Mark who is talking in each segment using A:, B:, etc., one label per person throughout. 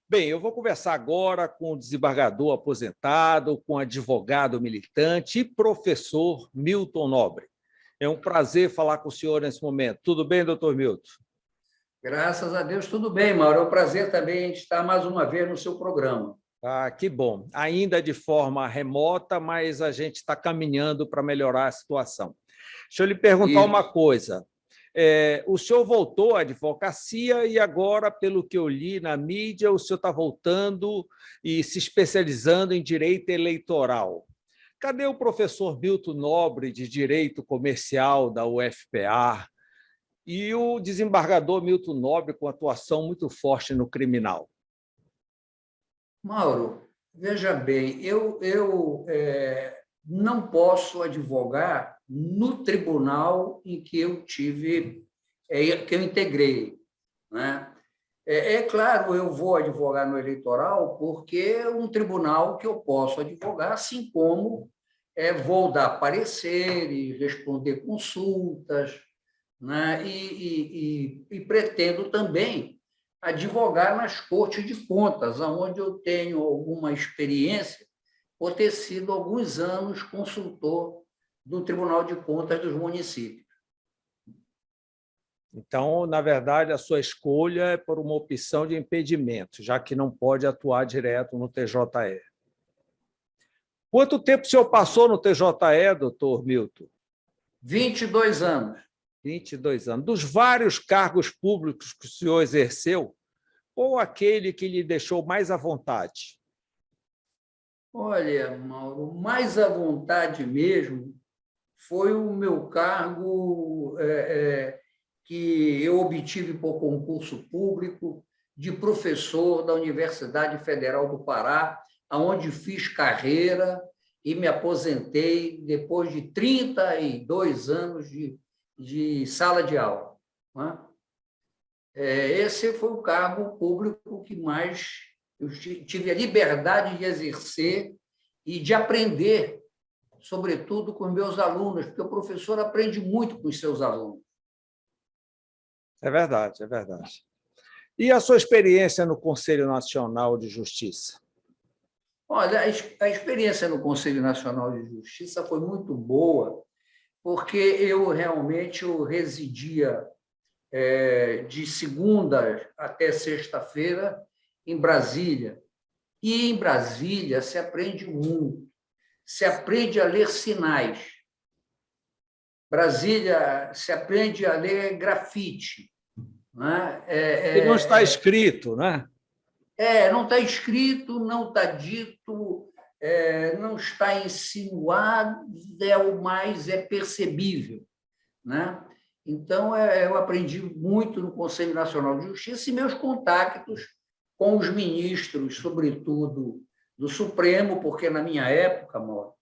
A: Bem, eu vou conversar agora com o desembargador aposentado, com o advogado militante e professor Milton Nobre. É um prazer falar com o senhor nesse momento. Tudo bem, doutor Milton?
B: Graças a Deus, tudo bem, Mauro. É um prazer também estar mais uma vez no seu programa.
A: Ah, que bom. Ainda de forma remota, mas a gente está caminhando para melhorar a situação. Deixa eu lhe perguntar uma
B: Isso.
A: coisa. O senhor voltou à advocacia e agora, pelo que eu li na mídia, o senhor está voltando e se especializando em direito eleitoral. Cadê o professor Milton Nobre, de Direito Comercial da UFPA, e o desembargador Milton Nobre, com atuação muito forte no criminal?
B: Mauro, veja bem, eu não posso advogar no tribunal em que eu tive, que eu integrei, né? É claro, eu vou advogar no eleitoral porque é um tribunal que eu posso advogar, assim como vou dar pareceres, responder consultas, né? E pretendo também advogar nas cortes de contas, onde eu tenho alguma experiência, por ter sido alguns anos consultor do Tribunal de Contas dos municípios.
A: Então, na verdade, a sua escolha é por uma opção de impedimento, já que não pode atuar direto no TJE. Quanto tempo o senhor passou no TJE, doutor Milton?
B: 22 anos.
A: 22 anos. Dos vários cargos públicos que o senhor exerceu, qual aquele que lhe deixou mais à vontade?
B: Olha, Mauro, mais à vontade mesmo foi o meu cargo que eu obtive por concurso público de professor da Universidade Federal do Pará, onde fiz carreira e me aposentei depois de 32 anos de sala de aula. Né? Esse foi o cargo público que mais eu tive a liberdade de exercer e de aprender, sobretudo com meus alunos, porque o professor aprende muito com os seus alunos.
A: É verdade, é verdade. E a sua experiência no Conselho Nacional de Justiça?
B: Olha, a experiência no Conselho Nacional de Justiça foi muito boa, porque eu residia de segunda até sexta-feira em Brasília. E em Brasília se aprende muito, se aprende a ler sinais. Brasília se aprende a ler grafite. Né?
A: Que não está escrito, né?
B: Não está escrito, não está dito, não está insinuado, o mais é percebível. Né? Então, eu aprendi muito no Conselho Nacional de Justiça e meus contactos com os ministros, sobretudo do Supremo, porque na minha época, Mauro,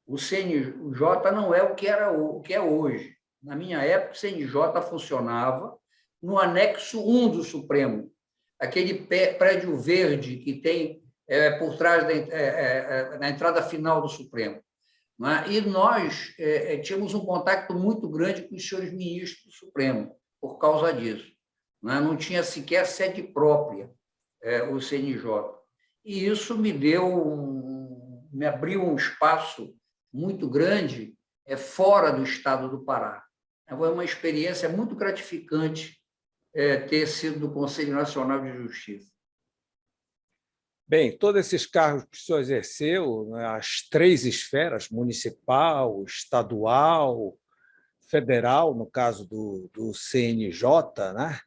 B: o CNJ não é o que é hoje. Na minha época, o CNJ funcionava no anexo 1 do Supremo, aquele prédio verde que tem por trás na entrada final do Supremo. Né? E nós tínhamos um contato muito grande com os senhores ministros do Supremo, por causa disso. Né? Não tinha sequer sede própria, o CNJ. E isso me abriu um espaço muito grande fora do estado do Pará. Foi uma experiência muito gratificante ter sido do Conselho Nacional de Justiça.
A: Bem, todos esses cargos que o senhor exerceu, né, as três esferas, municipal, estadual, federal, no caso do CNJ, né?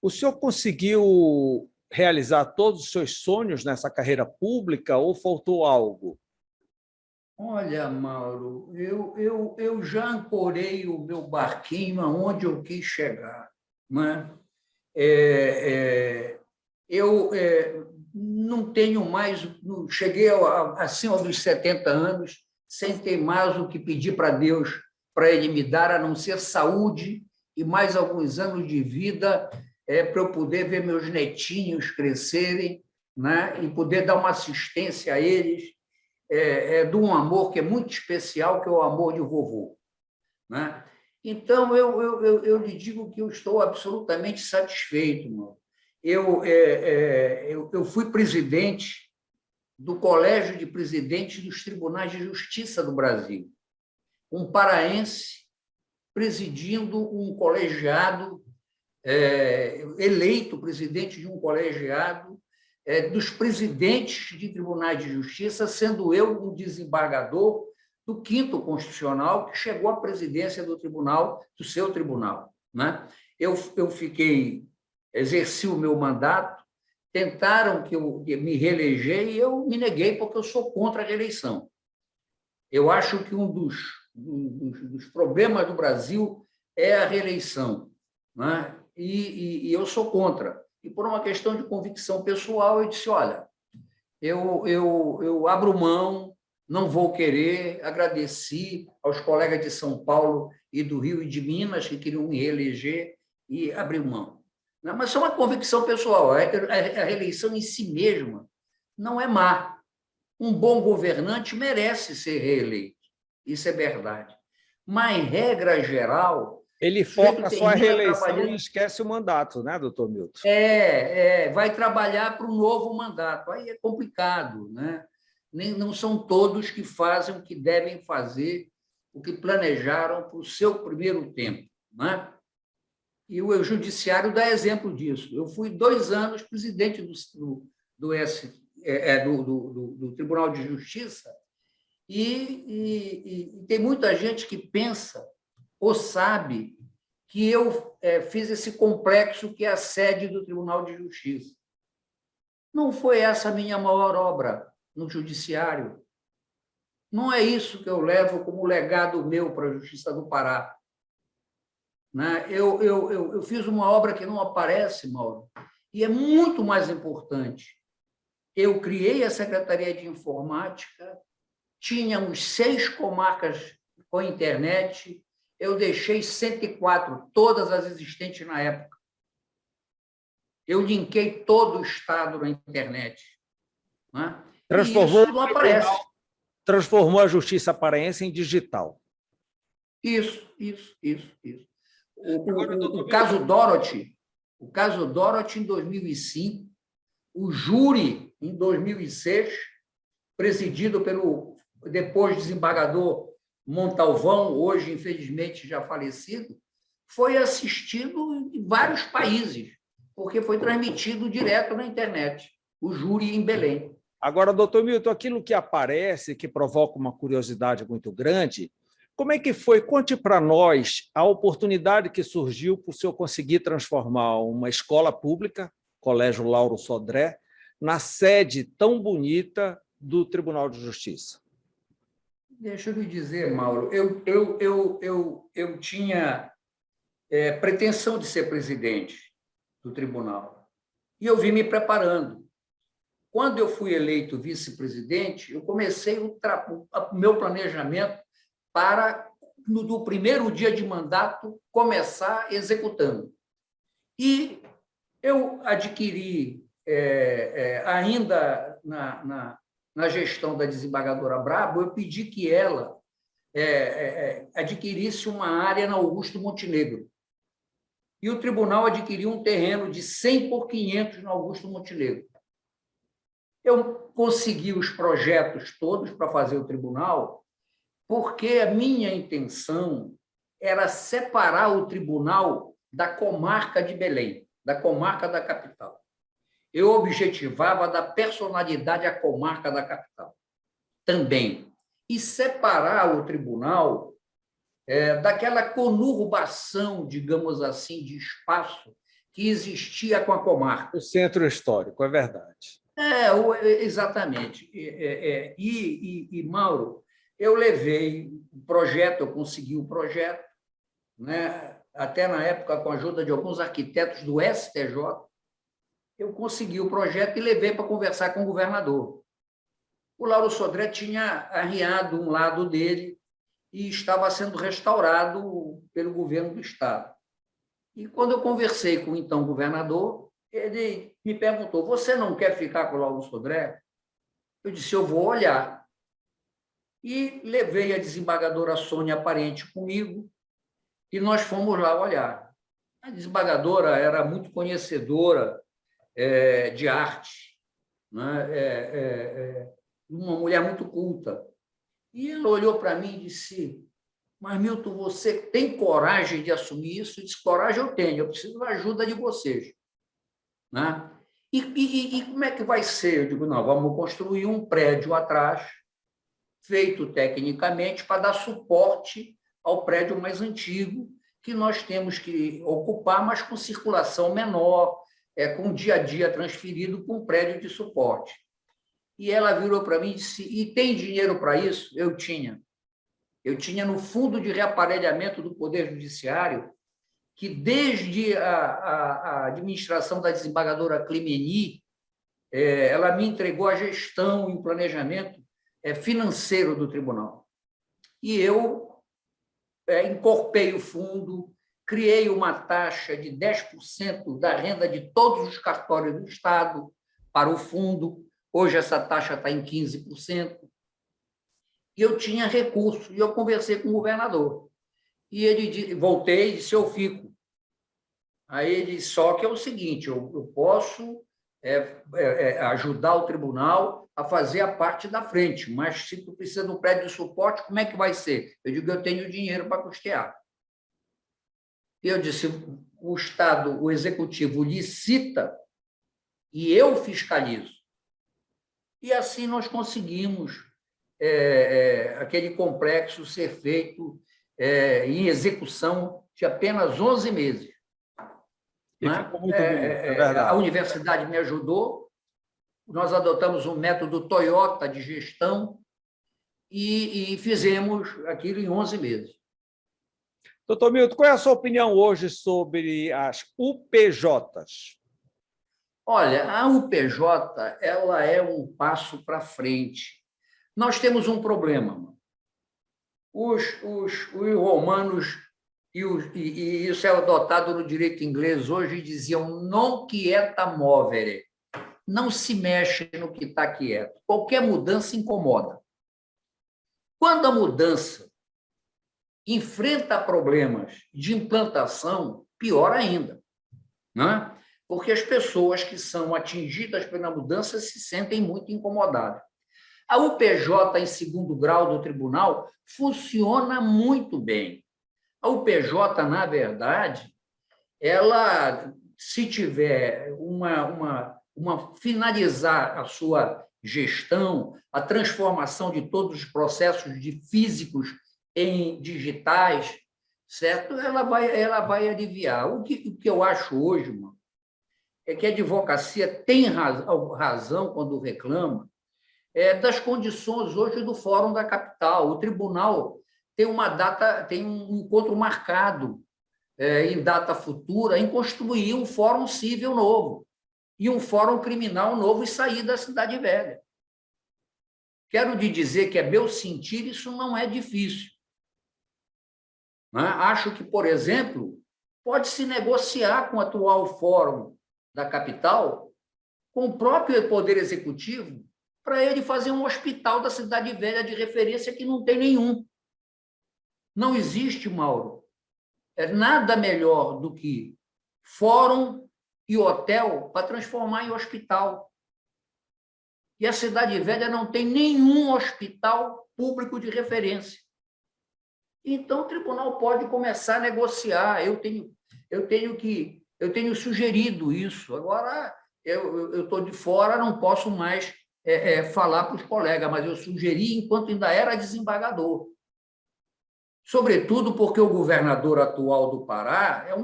A: O senhor conseguiu realizar todos os seus sonhos nessa carreira pública ou faltou algo?
B: Olha, Mauro, eu já ancorei o meu barquinho aonde eu quis chegar. Né? Eu não tenho mais, cheguei assim aos 70 anos, sem ter mais o que pedir para Deus para Ele me dar, a não ser saúde e mais alguns anos de vida para eu poder ver meus netinhos crescerem, né? E poder dar uma assistência a eles, de um amor que é muito especial, que é o amor de vovô. Né? Então, eu lhe digo que eu estou absolutamente satisfeito, mano. eu fui presidente do Colégio de Presidentes dos Tribunais de Justiça do Brasil, um paraense presidindo um colegiado, eleito presidente de um colegiado dos presidentes de tribunais de justiça, sendo eu um desembargador do 5º Constitucional, que chegou à presidência do tribunal, do seu tribunal, né? Eu exerci o meu mandato, tentaram que eu me reeleger e eu me neguei porque eu sou contra a reeleição. Eu acho que um dos problemas do Brasil é a reeleição, né? E eu sou contra. E por uma questão de convicção pessoal, eu disse, olha, eu abro mão, não vou querer, agradeci aos colegas de São Paulo e do Rio e de Minas que queriam me reeleger e abri mão. Mas isso é uma convicção pessoal. A reeleição em si mesma não é má. Um bom governante merece ser reeleito. Isso é verdade. Mas, em regra geral...
A: Ele foca só a reeleição e esquece o mandato, né, doutor Milton?
B: Vai trabalhar para um novo mandato. Aí é complicado, né? Não são todos que fazem o que devem fazer, o que planejaram para o seu primeiro tempo, né? E o judiciário dá exemplo disso. Eu fui 2 anos presidente do Tribunal de Justiça e tem muita gente que pensa ou sabe que eu fiz esse complexo que é a sede do Tribunal de Justiça. Não foi essa a minha maior obra no judiciário. Não é isso que eu levo como legado meu para a Justiça do Pará. Né? Eu fiz uma obra que não aparece, Mauro, e é muito mais importante. Eu criei a Secretaria de Informática, tínhamos 6 comarcas com internet, eu deixei 104, todas as existentes na época. Eu linkei todo o Estado na internet. Né? E isso não aparece.
A: Transformou a justiça paraense em digital.
B: Isso. O caso Dorothy, em 2005, o júri, em 2006, presidido pelo depois desembargador Montalvão, hoje, infelizmente, já falecido, foi assistido em vários países, porque foi transmitido direto na internet, o júri em Belém.
A: Agora, doutor Milton, aquilo que aparece, que provoca uma curiosidade muito grande, como é que foi? Conte para nós a oportunidade que surgiu para o senhor conseguir transformar uma escola pública, Colégio Lauro Sodré, na sede tão bonita do Tribunal de Justiça.
B: Deixa eu lhe dizer, Mauro, eu tinha pretensão de ser presidente do tribunal e eu vim me preparando. Quando eu fui eleito vice-presidente, eu comecei o meu planejamento para, no primeiro dia de mandato, começar executando. E eu adquiri, ainda na gestão da desembargadora Brabo, eu pedi que ela adquirisse uma área na Augusto Montenegro. E o tribunal adquiriu um terreno de 100 por 500 na Augusto Montenegro. Eu consegui os projetos todos para fazer o tribunal, porque a minha intenção era separar o tribunal da comarca de Belém, da comarca da capital. Eu objetivava dar personalidade à comarca da capital também, e separar o tribunal daquela conurbação, digamos assim, de espaço que existia com a comarca.
A: O centro histórico, é verdade.
B: Exatamente. Mauro, eu levei o projeto, eu consegui o projeto, né? Até na época, com a ajuda de alguns arquitetos do STJ, eu consegui o projeto e levei para conversar com o governador. O Lauro Sodré tinha arriado um lado dele e estava sendo restaurado pelo governo do Estado. E quando eu conversei com o então governador, ele me perguntou, você não quer ficar com o Lauro Sodré? Eu disse, eu vou olhar. E levei a desembargadora Sônia Parente comigo e nós fomos lá olhar. A desembargadora era muito conhecedora de arte, né? Uma mulher muito culta. E ela olhou para mim e disse: mas, Milton, você tem coragem de assumir isso? Eu disse: coragem eu tenho, eu preciso da ajuda de vocês. Né? E como é que vai ser? Eu digo: não, vamos construir um prédio atrás, feito tecnicamente para dar suporte ao prédio mais antigo, que nós temos que ocupar, mas com circulação menor, com o dia a dia transferido para um prédio de suporte. E ela virou para mim e disse: e tem dinheiro para isso? Eu tinha. Eu tinha no Fundo de Reaparelhamento do Poder Judiciário, que desde a administração da desembargadora Climeni, ela me entregou a gestão e o planejamento financeiro do tribunal. E eu incorporei o fundo, criei uma taxa de 10% da renda de todos os cartórios do Estado para o fundo. Hoje essa taxa está em 15%. E eu tinha recurso, e eu conversei com o governador. E ele voltei e disse: eu fico. Aí ele disse: só que é o seguinte, eu posso ajudar o tribunal a fazer a parte da frente, mas se tu precisa de um prédio de suporte, como é que vai ser? Eu digo: eu tenho dinheiro para custear. E eu disse: o Estado, o Executivo licita e eu fiscalizo. E assim nós conseguimos aquele complexo ser feito em execução de apenas 11 meses.
A: E ficou muito bonito, é verdade.
B: A universidade me ajudou, nós adotamos um método Toyota de gestão e fizemos aquilo em 11 meses.
A: Doutor Milton, qual é a sua opinião hoje sobre as UPJs?
B: Olha, a UPJ ela é um passo para frente. Nós temos um problema. Os romanos, e isso é adotado no direito inglês hoje, diziam: non quieta movere. Não se mexe no que está quieto. Qualquer mudança incomoda. Quando a mudança enfrenta problemas de implantação, pior ainda, né? Porque as pessoas que são atingidas pela mudança se sentem muito incomodadas. A UPJ, em segundo grau do tribunal, funciona muito bem. A UPJ, na verdade, ela, se tiver finalizar a sua gestão, a transformação de todos os processos de físicos em digitais, certo? Ela vai aliviar. O que eu acho hoje, mano, é que a advocacia tem razão quando reclama das condições hoje do Fórum da Capital. O tribunal tem uma data, tem um encontro marcado em data futura em construir um fórum civil novo e um fórum criminal novo e sair da Cidade Velha. Quero lhe dizer que, a meu sentir, isso não é difícil. Acho que, por exemplo, pode-se negociar com o atual Fórum da Capital, com o próprio Poder Executivo, para ele fazer um hospital da Cidade Velha de referência, que não tem nenhum. Não existe, Mauro. Nada melhor do que fórum e hotel para transformar em hospital. E a Cidade Velha não tem nenhum hospital público de referência. Então, o tribunal pode começar a negociar. Eu tenho sugerido isso. Agora, eu estou de fora, não posso mais falar para os colegas, mas eu sugeri enquanto ainda era desembargador. Sobretudo porque o governador atual do Pará é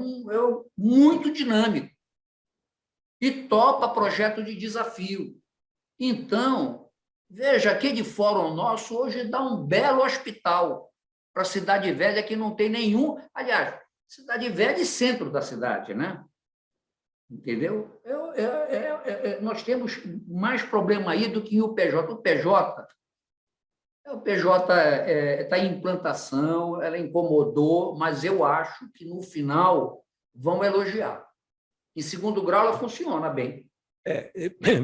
B: muito dinâmico e topa projeto de desafio. Então, veja, aquele fórum nosso hoje dá um belo hospital para a Cidade Velha, que não tem nenhum. Aliás, Cidade Velha e centro da cidade, né? Entendeu? Nós temos mais problema aí do que o PJ. O PJ está em implantação, ela incomodou, mas eu acho que, no final, vão elogiar. Em segundo grau, ela funciona bem.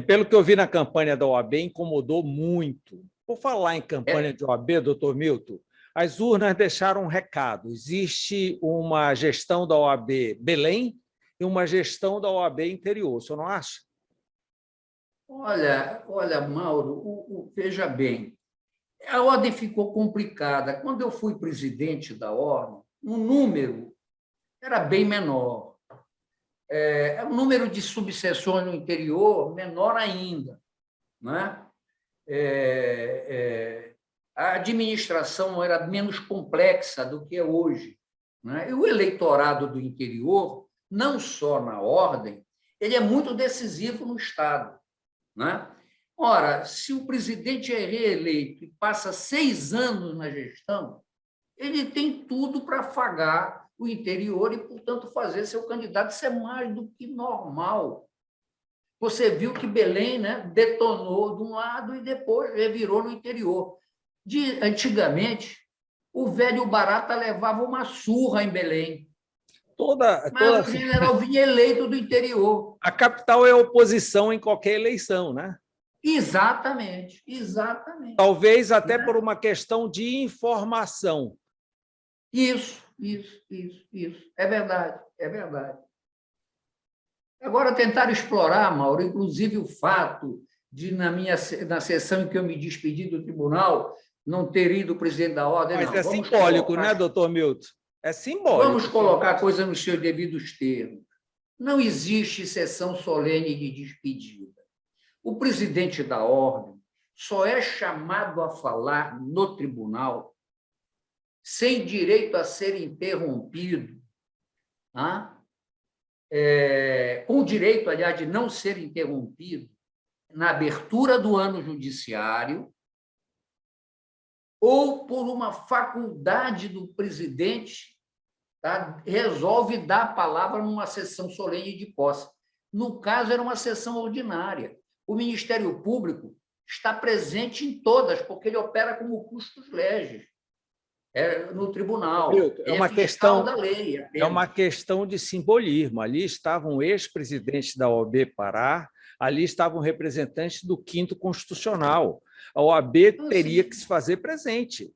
A: Pelo que eu vi na campanha da OAB, incomodou muito. Por falar em campanha de OAB, doutor Milton, as urnas deixaram um recado. Existe uma gestão da OAB Belém e uma gestão da OAB Interior, o senhor não acha?
B: Olha, Mauro, veja bem, a ordem ficou complicada. Quando eu fui presidente da ordem, o número era bem menor. O número de subseções no interior, menor ainda. Né? A administração era menos complexa do que é hoje. Né? E o eleitorado do interior, não só na ordem, ele é muito decisivo no Estado. Né? Ora, se o presidente é reeleito e passa 6 anos na gestão, ele tem tudo para afagar o interior e, portanto, fazer seu candidato ser mais do que normal. Você viu que Belém, né, detonou de um lado e depois revirou no interior. Antigamente, o velho Barata levava uma surra em Belém, mas o general vinha eleito do interior.
A: A capital é oposição em qualquer eleição, né?
B: Exatamente, exatamente.
A: Talvez até por uma questão de informação.
B: Isso. É verdade, é verdade. Agora, tentaram explorar, Mauro, inclusive o fato de, na sessão em que eu me despedi do tribunal, não ter ido o presidente da ordem.
A: Mas
B: não.
A: é simbólico, né, doutor Milton? É simbólico.
B: Vamos colocar a coisa nos seus devidos termos. Não existe sessão solene de despedida. O presidente da ordem só é chamado a falar no tribunal sem direito a ser interrompido, com direito, aliás, de não ser interrompido na abertura do ano judiciário ou por uma faculdade do presidente, resolve dar a palavra numa sessão solene de posse. No caso, era uma sessão ordinária. O Ministério Público está presente em todas, porque ele opera como custos legis no tribunal.
A: É uma questão
B: da lei.
A: É uma questão de simbolismo. Ali estavam ex-presidentes da OAB Pará, ali estavam representantes do 5º Constitucional. A OAB teria que se fazer presente.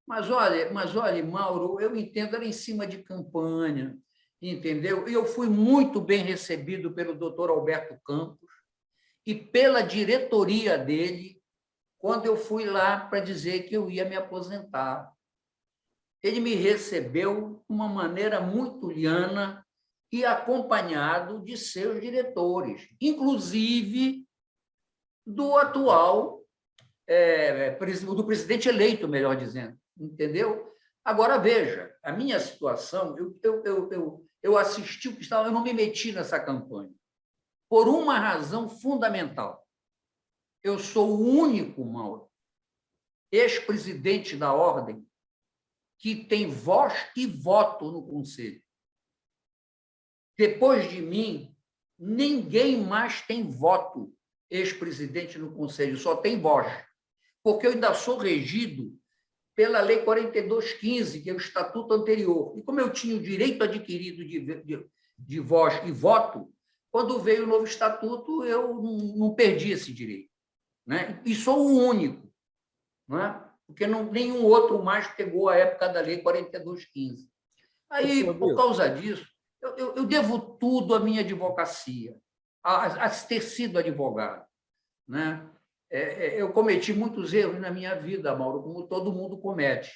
B: Mas olha, Mauro, eu entendo, era em cima de campanha, entendeu? E eu fui muito bem recebido pelo doutor Alberto Campos e pela diretoria dele quando eu fui lá para dizer que eu ia me aposentar. Ele me recebeu de uma maneira muito liana e acompanhado de seus diretores, inclusive do atual, do presidente eleito, melhor dizendo, entendeu? Agora, veja, a minha situação, eu assisti o que estava, eu não me meti nessa campanha, por uma razão fundamental. Eu sou o único, Mauro, ex-presidente da ordem, que tem voz e voto no Conselho. Depois de mim, ninguém mais tem voto, ex-presidente no Conselho, só tem voz. Porque eu ainda sou regido pela Lei 4215, que é o estatuto anterior. E como eu tinha o direito adquirido de voz e voto, quando veio o novo estatuto, eu não perdi esse direito. Né? E sou o único. Não é? Porque nenhum outro mais pegou a época da Lei 4215. Aí, por causa disso, eu devo tudo à minha advocacia, a ter sido advogado. Né? Eu cometi muitos erros na minha vida, Mauro, como todo mundo comete.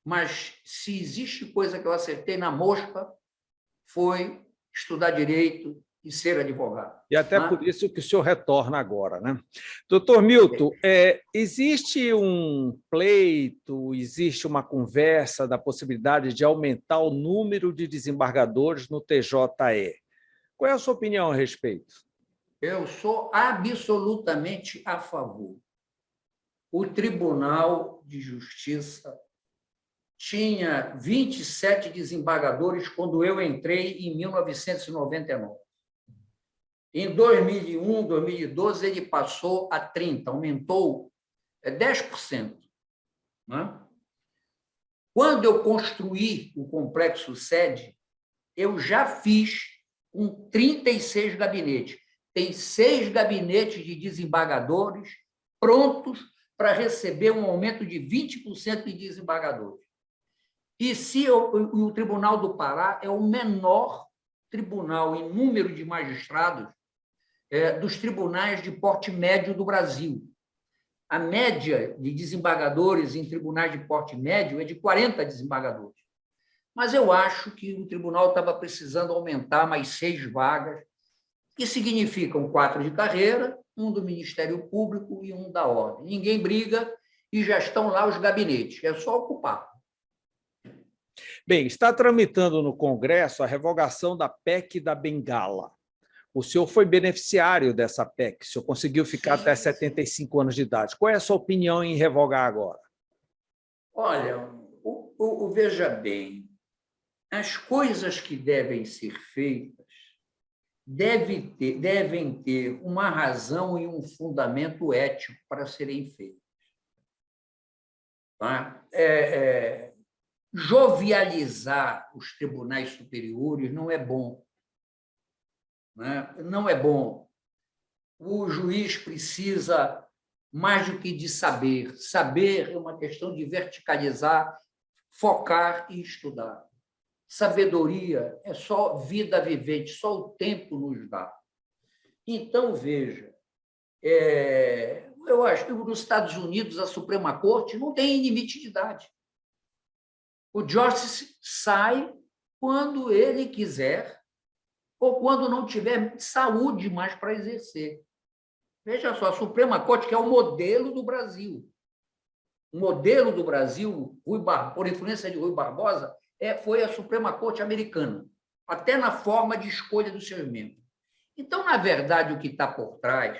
B: Mas, se existe coisa que eu acertei na mosca, foi estudar direito e ser advogado.
A: E até por isso que o senhor retorna agora, né? Doutor Milton, existe um pleito, existe uma conversa da possibilidade de aumentar o número de desembargadores no TJE. Qual é a sua opinião a respeito?
B: Eu sou absolutamente a favor. O Tribunal de Justiça tinha 27 desembargadores quando eu entrei em 1999. Em 2001, 2012, ele passou a 30, aumentou 10%. Né? Quando eu construí o complexo sede, eu já fiz com 36 gabinetes. Tem 6 gabinetes de desembargadores prontos para receber um aumento de 20% de desembargadores. E se o Tribunal do Pará é o menor tribunal em número de magistrados dos tribunais de porte médio do Brasil. A média de desembargadores em tribunais de porte médio é de 40 desembargadores. Mas eu acho que o tribunal estava precisando aumentar mais 6 vagas, que significam 4 de carreira, um do Ministério Público e um da Ordem. Ninguém briga e já estão lá os gabinetes, é só ocupar.
A: Bem, está tramitando no Congresso a revogação da PEC da Bengala. O senhor foi beneficiário dessa PEC, o senhor conseguiu ficar até 75 anos de idade. Qual é a sua opinião em revogar agora?
B: Olha, veja bem, as coisas que devem ser feitas devem ter uma razão e um fundamento ético para serem feitas. Tá? Jovializar os tribunais superiores não é bom. Não é bom. O juiz precisa mais do que de saber. Saber é uma questão de verticalizar, focar e estudar. Sabedoria é só vida vivente, só o tempo nos dá. Então, veja, eu acho que nos Estados Unidos a Suprema Corte não tem limite de idade. O Justice sai quando ele quiser ou quando não tiver saúde mais para exercer. Veja só, a Suprema Corte, que é o modelo do Brasil. O modelo do Brasil, por influência de Rui Barbosa, foi a Suprema Corte americana, até na forma de escolha dos seus membros. Então, na verdade, o que está por trás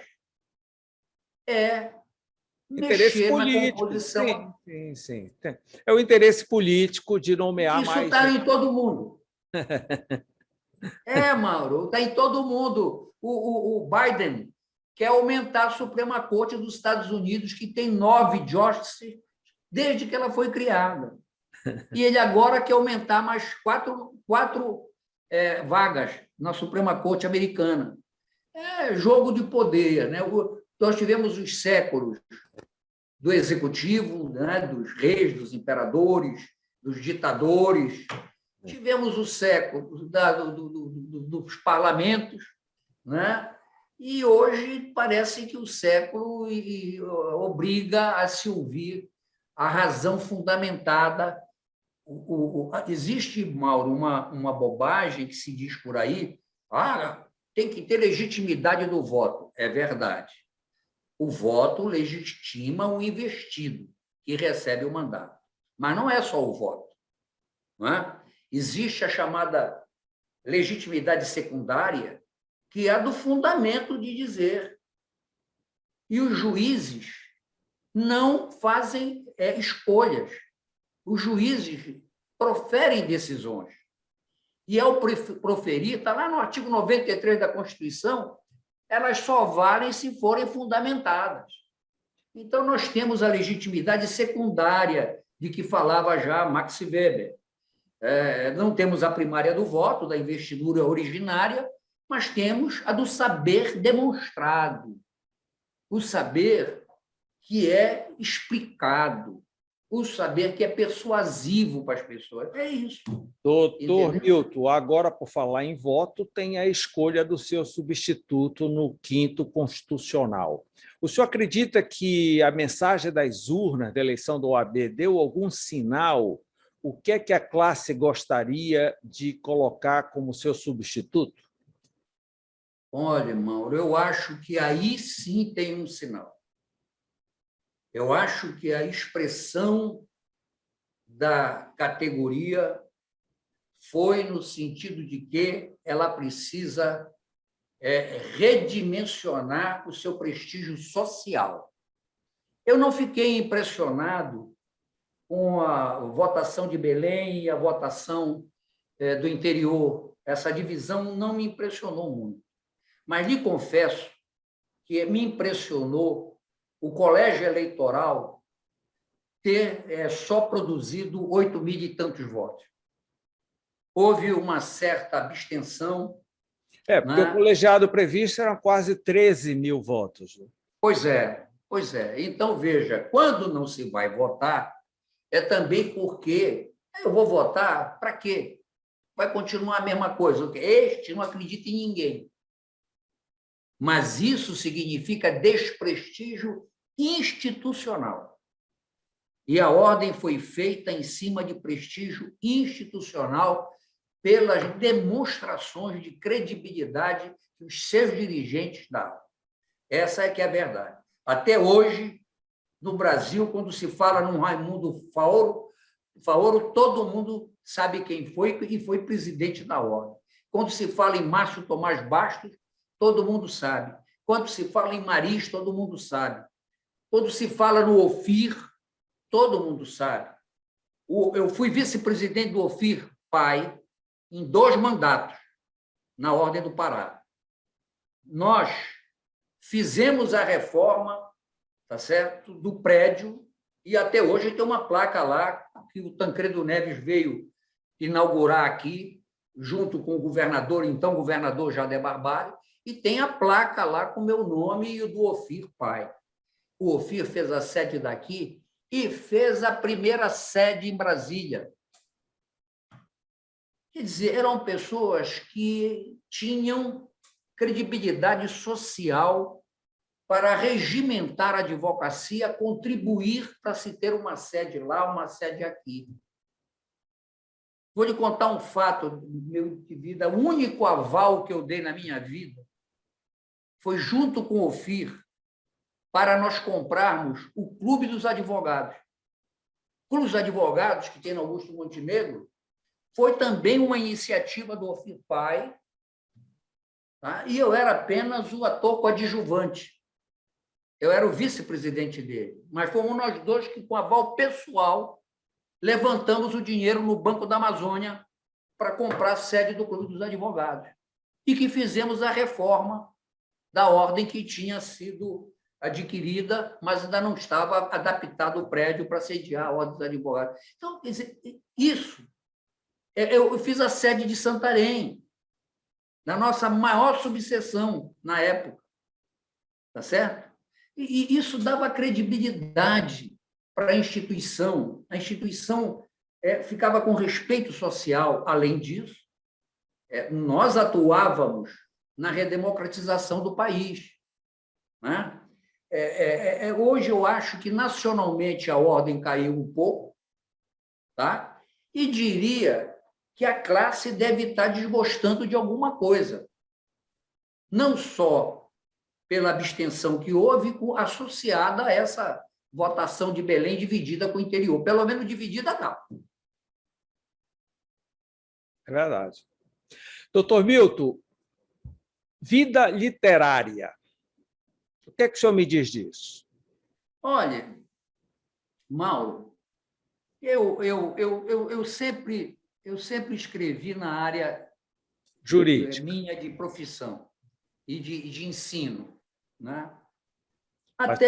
B: é
A: interesse
B: mexer
A: político,
B: na composição.
A: Sim. É o interesse político de nomear
B: Isso
A: mais...
B: está em todo mundo. Mauro, está em todo mundo. O Biden quer aumentar a Suprema Corte dos Estados Unidos, que tem 9 justices desde que ela foi criada. E ele agora quer aumentar mais 4 vagas na Suprema Corte americana. É jogo de poder, né? Nós tivemos os séculos do executivo, né? Dos reis, dos imperadores, dos ditadores. Tivemos o século dos parlamentos, né? E hoje parece que o século obriga a se ouvir a razão fundamentada. Existe, Mauro, uma bobagem que se diz por aí, tem que ter legitimidade do voto. É verdade. O voto legitima o investido, que recebe o mandato. Mas não é só o voto. Não é? Existe a chamada legitimidade secundária, que é a do fundamento de dizer. E os juízes não fazem escolhas. Os juízes proferem decisões. E, ao proferir, está lá no artigo 93 da Constituição, elas só valem se forem fundamentadas. Então, nós temos a legitimidade secundária, de que falava já Max Weber. Não temos a primária do voto, da investidura originária, mas temos a do saber demonstrado. O saber que é explicado, o saber que é persuasivo para as pessoas. É isso.
A: Doutor Milton, agora, por falar em voto, tem a escolha do seu substituto no 5º Constitucional. O senhor acredita que a mensagem das urnas da eleição do OAB deu algum sinal? O que é que a classe gostaria de colocar como seu substituto?
B: Olha, Mauro, eu acho que aí sim tem um sinal. Eu acho que a expressão da categoria foi no sentido de que ela precisa redimensionar o seu prestígio social. Eu não fiquei impressionado com a votação de Belém e a votação do interior. Essa divisão não me impressionou muito. Mas lhe confesso que me impressionou o colégio eleitoral ter só produzido 8 mil e tantos votos. Houve uma certa abstenção.
A: Porque o colegiado previsto eram quase 13 mil votos.
B: Pois é. Então, veja, quando não se vai votar, é também porque eu vou votar para quê? Vai continuar a mesma coisa. Este não acredita em ninguém. mas isso significa desprestígio institucional. E a ordem foi feita em cima de prestígio institucional pelas demonstrações de credibilidade que os seus dirigentes davam. Essa é que é a verdade. Até hoje, no Brasil, quando se fala num Raimundo Faoro, todo mundo sabe quem foi e foi presidente da ordem. Quando se fala em Márcio Tomás Bastos, todo mundo sabe. Quando se fala em Maris, todo mundo sabe. Quando se fala no Ofir, todo mundo sabe. Eu fui vice-presidente do Ofir Pai em 2 mandatos, na Ordem do Pará. Nós fizemos a reforma, tá certo, do prédio, e até hoje tem uma placa lá que o Tancredo Neves veio inaugurar aqui, junto com o governador, então governador Jader Barbalho, e tem a placa lá com o meu nome e o do Ofir Pai. O Ofir fez a sede daqui e fez a primeira sede em Brasília. Quer dizer, eram pessoas que tinham credibilidade social para regimentar a advocacia, contribuir para se ter uma sede lá, uma sede aqui. Vou lhe contar um fato de vida. O único aval que eu dei na minha vida foi junto com o Ofir para nós comprarmos o Clube dos Advogados. O Clube dos Advogados, que tem no Augusto Montenegro, foi também uma iniciativa do Ofir Pai, tá? E eu era apenas o ator coadjuvante. Eu era o vice-presidente dele, mas fomos nós dois que, com aval pessoal, levantamos o dinheiro no Banco da Amazônia para comprar a sede do Clube dos Advogados e que fizemos a reforma da ordem que tinha sido adquirida, mas ainda não estava adaptado o prédio para sediar a Ordem dos Advogados. Então, quer dizer, isso. Eu fiz a sede de Santarém, na nossa maior subseção na época, tá certo? E isso dava credibilidade para a instituição. A instituição ficava com respeito social. Além disso, nós atuávamos na redemocratização do país, né? Hoje eu acho que nacionalmente a ordem caiu um pouco, tá? E diria que a classe deve estar desgostando de alguma coisa, não só pela abstenção que houve, associada a essa votação de Belém dividida com o interior. Pelo menos dividida não.
A: É verdade. Doutor Milton, vida literária. O que é que o senhor me diz disso?
B: Olha, Mauro, eu sempre escrevi na área
A: Jurídica.
B: minha de profissão e de ensino, né?
A: Mas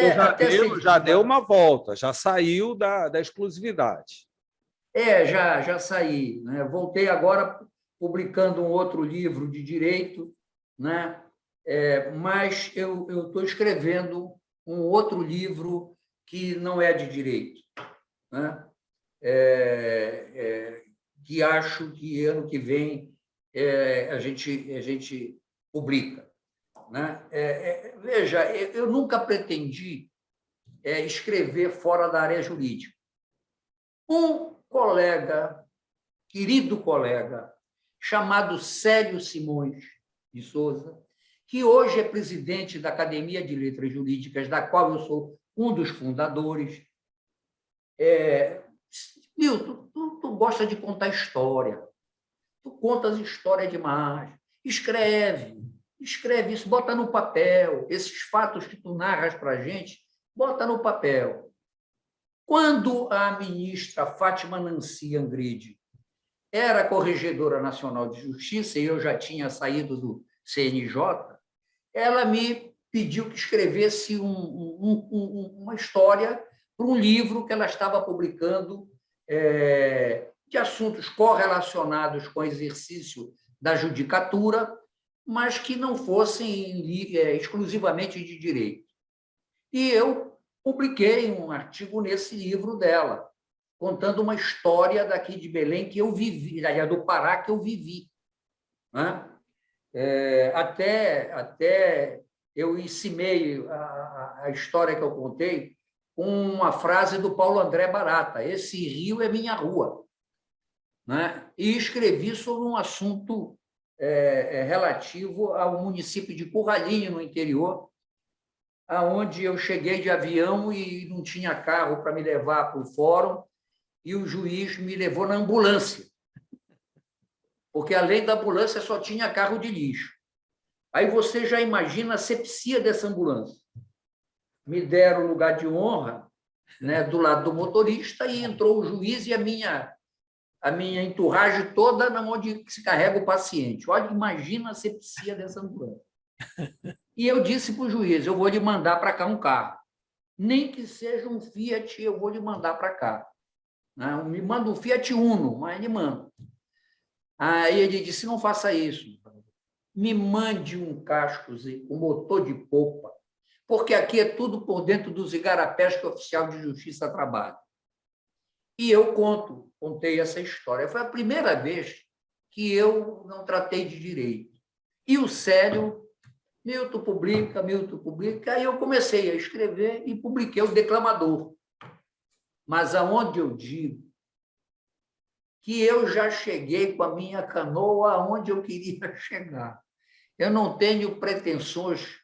A: já deu uma volta, já saiu da exclusividade.
B: Já saí, né? Voltei agora publicando um outro livro de direito, né? Mas eu estou escrevendo um outro livro que não é de direito, né? Que acho que ano que vem a gente publica, né? Veja, eu nunca pretendi escrever fora da área jurídica. Um colega, querido colega, chamado Célio Simões de Souza, que hoje é presidente da Academia de Letras Jurídicas, da qual eu sou um dos fundadores. Milton, tu gosta de contar história. Tu contas história demais. Escreve isso, bota no papel. Esses fatos que tu narras para a gente, bota no papel. Quando a ministra Fátima Nancy Angride era corregedora nacional de justiça, e eu já tinha saído do CNJ, ela me pediu que escrevesse uma história para um livro que ela estava publicando de assuntos correlacionados com o exercício da judicatura, mas que não fossem exclusivamente de direito. E eu publiquei um artigo nesse livro dela, contando uma história daqui de Belém que eu vivi, aliás, do Pará que eu vivi, né? Até eu encimei a história que eu contei com uma frase do Paulo André Barata: esse rio é minha rua. Né? E escrevi sobre um assunto relativo ao município de Curralinho, no interior, aonde eu cheguei de avião e não tinha carro para me levar para o fórum, e o juiz me levou na ambulância, porque, além da ambulância, só tinha carro de lixo. Aí você já imagina a asepsia dessa ambulância. Me deram lugar de honra, né, do lado do motorista, e entrou o juiz e a minha entourage toda na onde se carrega o paciente. Olha, imagina a asepsia dessa ambulância. E eu disse para o juiz: eu vou lhe mandar para cá um carro. Nem que seja um Fiat, eu vou lhe mandar para cá. Não, me manda um Fiat Uno, mas ele manda. Aí ele disse: não faça isso. Me mande um Cascozinho, um motor de polpa, porque aqui é tudo por dentro dos igarapés que o oficial de justiça trabalha. E eu contei essa história. Foi a primeira vez que eu não tratei de direito. E o Célio, Milton publica. Aí eu comecei a escrever e publiquei o Declamador. Mas aonde eu digo que eu já cheguei com a minha canoa aonde eu queria chegar. Eu não tenho pretensões,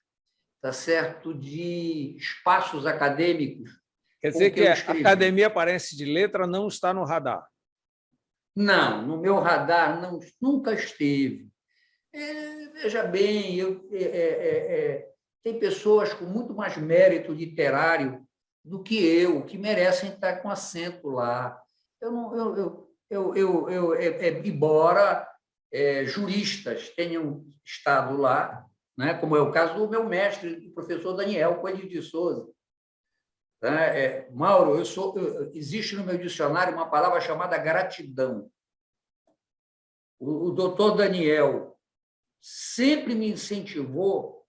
B: tá certo, de espaços acadêmicos.
A: Quer dizer que a Academia Paraense de Letras não está no radar?
B: Não, no meu radar não, nunca esteve. Veja bem, tem pessoas com muito mais mérito literário do que eu, que merecem estar com assento lá. Embora juristas tenham estado lá, né, como é o caso do meu mestre, o professor Daniel Coelho de Souza. Mauro, existe no meu dicionário uma palavra chamada gratidão. O doutor Daniel sempre me incentivou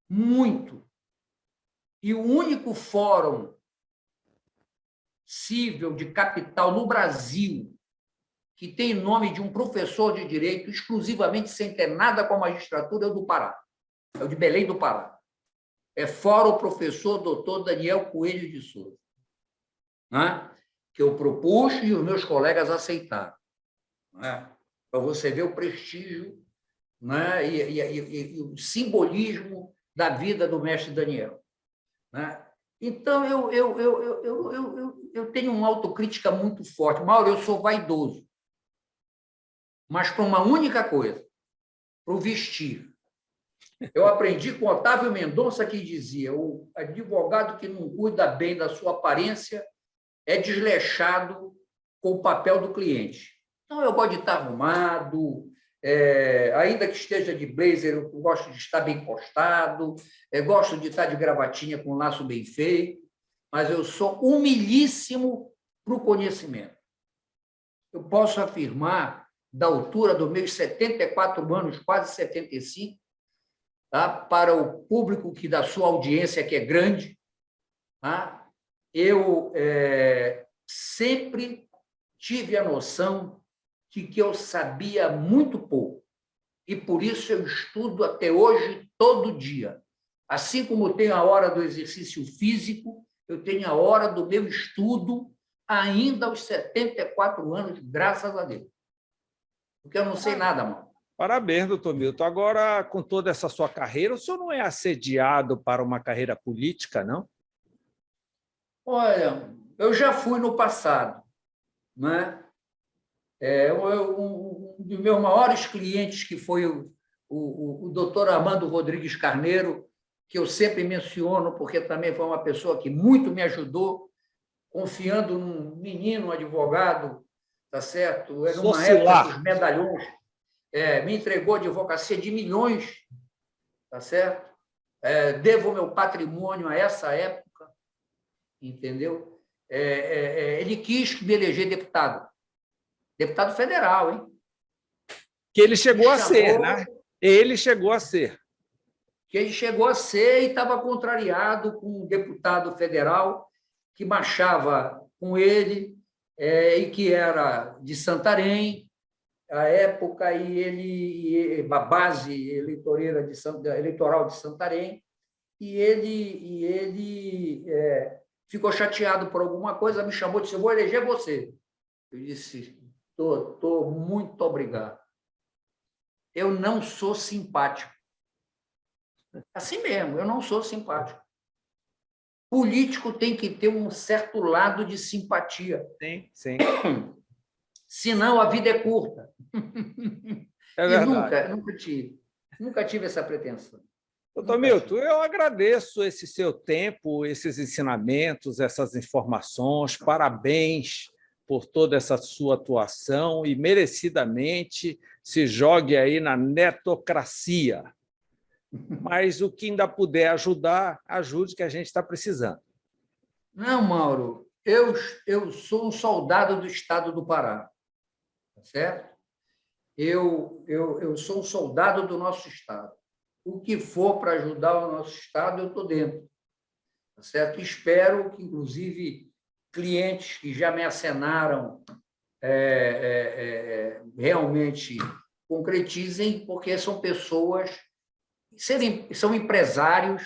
B: muito. E o único fórum cível de capital no Brasil que tem nome de um professor de direito exclusivamente sem ter nada com a magistratura é o do Pará. É o de Belém do Pará. É Fórum Professor Dr. Daniel Coelho de Souza, né? Que eu propus e os meus colegas aceitaram. Né? Para você ver o prestígio, né? E o simbolismo da vida do mestre Daniel. Né? Então, eu tenho uma autocrítica muito forte. Mauro, eu sou vaidoso, mas para uma única coisa, para o vestir. Eu aprendi com Otávio Mendonça, que dizia: o advogado que não cuida bem da sua aparência é desleixado com o papel do cliente. Então, eu gosto de estar arrumado, ainda que esteja de blazer, eu gosto de estar bem postado, gosto de estar de gravatinha com laço bem feito, mas eu sou humilíssimo para o conhecimento. Eu posso afirmar, da altura dos meus 74 anos, quase 75, tá? Para o público que da sua audiência, que é grande, tá? Eu sempre tive a noção de que eu sabia muito pouco. E, por isso, eu estudo até hoje, todo dia. Assim como eu tenho a hora do exercício físico, eu tenho a hora do meu estudo, ainda aos 74 anos, graças a Deus. Porque eu não sei nada, mano.
A: Parabéns, doutor Milton. Agora, com toda essa sua carreira, o senhor não é assediado para uma carreira política, não?
B: Olha, eu já fui no passado, né? Um dos meus maiores clientes, que foi o doutor Armando Rodrigues Carneiro, que eu sempre menciono, porque também foi uma pessoa que muito me ajudou, confiando num menino, um advogado, tá certo? Era uma época dos medalhões, me entregou a advocacia de milhões, tá certo? Devo meu patrimônio a essa época, entendeu? Ele quis me eleger deputado federal, hein?
A: Que ele chegou a ser, né? Ele chegou a ser.
B: Que ele chegou a ser e estava contrariado com um deputado federal que marchava com ele e que era de Santarém, à época, a base eleitoral de Santarém, e ele ficou chateado por alguma coisa, me chamou e disse: eu vou eleger você. Eu disse: doutor, muito obrigado. Eu não sou simpático. Assim mesmo, eu não sou simpático. Político tem que ter um certo lado de simpatia.
A: Sim, sim.
B: Senão a vida é curta.
A: É
B: E
A: verdade.
B: nunca tive essa pretensão.
A: Doutor Milton, eu agradeço esse seu tempo, esses ensinamentos, essas informações. Parabéns por toda essa sua atuação e, merecidamente, se jogue aí na netocracia. Mas o que ainda puder ajudar, ajude, que a gente está precisando.
B: Não, Mauro, eu sou um soldado do Estado do Pará, tá certo? Eu sou um soldado do nosso Estado. O que for para ajudar o nosso Estado, eu estou dentro, tá certo? Espero que, inclusive, clientes que já me acenaram realmente concretizem, porque são pessoas, são empresários,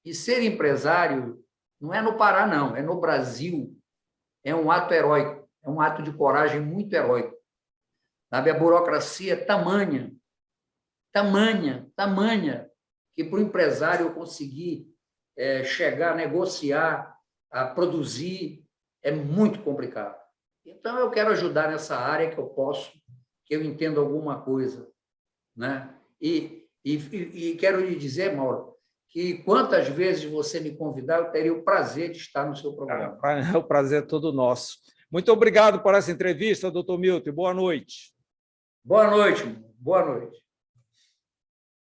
B: e ser empresário não é no Pará, não, é no Brasil. É um ato heróico, é um ato de coragem muito heróico. Sabe? A burocracia é tamanha, que para o empresário conseguir chegar, a negociar, a produzir, é muito complicado. Então, eu quero ajudar nessa área que eu posso, que eu entendo alguma coisa, né? E quero lhe dizer, Mauro, que quantas vezes você me convidar, eu teria o prazer de estar no seu programa.
A: O prazer é todo nosso. Muito obrigado por essa entrevista, doutor Milton. Boa noite.
B: Boa noite. Boa noite.